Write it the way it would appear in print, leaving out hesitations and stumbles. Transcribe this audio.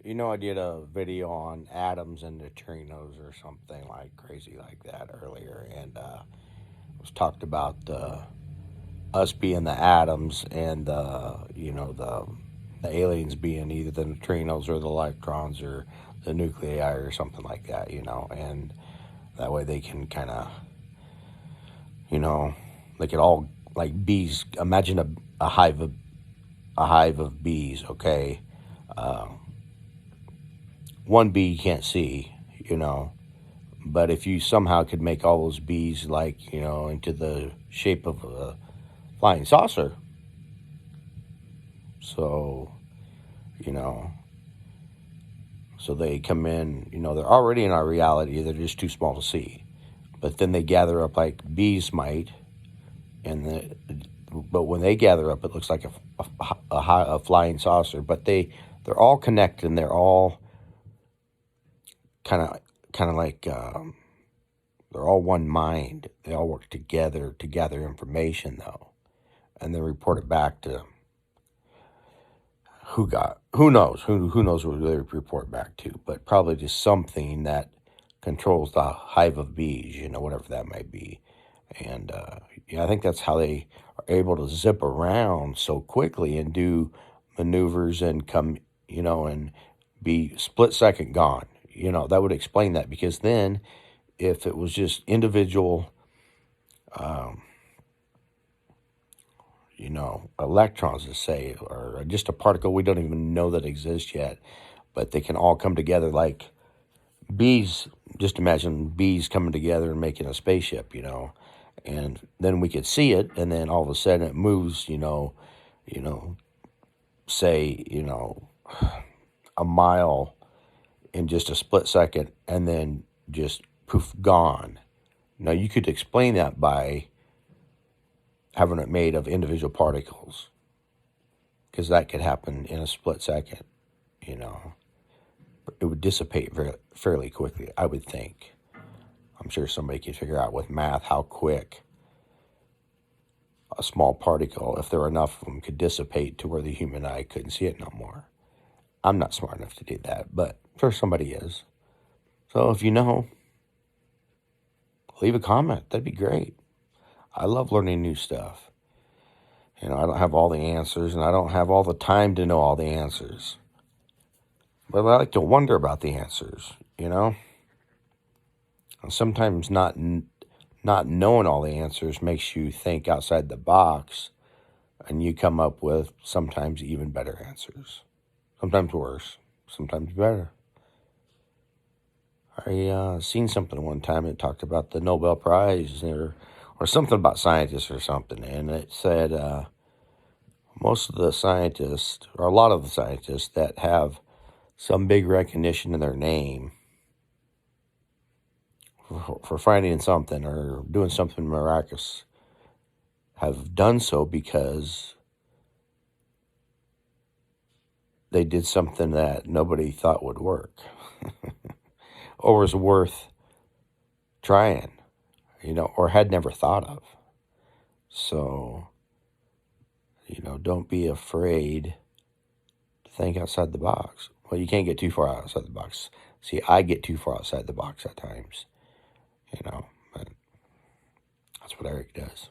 I did a video on atoms and neutrinos or something like crazy like that earlier, and was talked about us being the atoms and the aliens being either the neutrinos or the electrons or the nuclei or something like that, and that way they can kind of, you know, they could all like bees. Imagine a hive of bees, okay? One bee you can't see, but if you somehow could make all those bees like, into the shape of a flying saucer, so, you know, so they come in, they're already in our reality, they're just too small to see. But then they gather up like bees might, but when they gather up, it looks like a flying saucer. But they're all connected, and they're all kind of like they're all one mind. They all work together to gather information, though, and then report it back to who knows who they report back to, but probably just something that controls the hive of bees, whatever that might be. And I think that's how they are able to zip around so quickly and do maneuvers and come, and be split second gone. That would explain that, because then if it was just individual, electrons, to say, or just a particle we don't even know that exists yet, but they can all come together like bees. Just imagine bees coming together and making a spaceship, and then we could see it, and then all of a sudden it moves, say, a mile in just a split second, and then just poof, gone. Now you could explain that by having it made of individual particles, because that could happen in a split second. It would dissipate fairly quickly, I would think. I'm sure somebody could figure out with math how quick a small particle, if there were enough of them, could dissipate to where the human eye couldn't see it no more. I'm not smart enough to do that, but I'm sure somebody is. So if you know, leave a comment. That'd be great. I love learning new stuff. I don't have all the answers, and I don't have all the time to know all the answers. But I like to wonder about the answers, And sometimes not knowing all the answers makes you think outside the box, and you come up with sometimes even better answers. Sometimes worse, sometimes better. I seen something one time that talked about the Nobel Prize or something about scientists or something, and it said most of the scientists, or a lot of the scientists that have some big recognition in their name for finding something or doing something miraculous, have done so because they did something that nobody thought would work or was worth trying, or had never thought of. So, don't be afraid to think outside the box. Well, you can't get too far outside the box. See, I get too far outside the box at times, but that's what Eric does.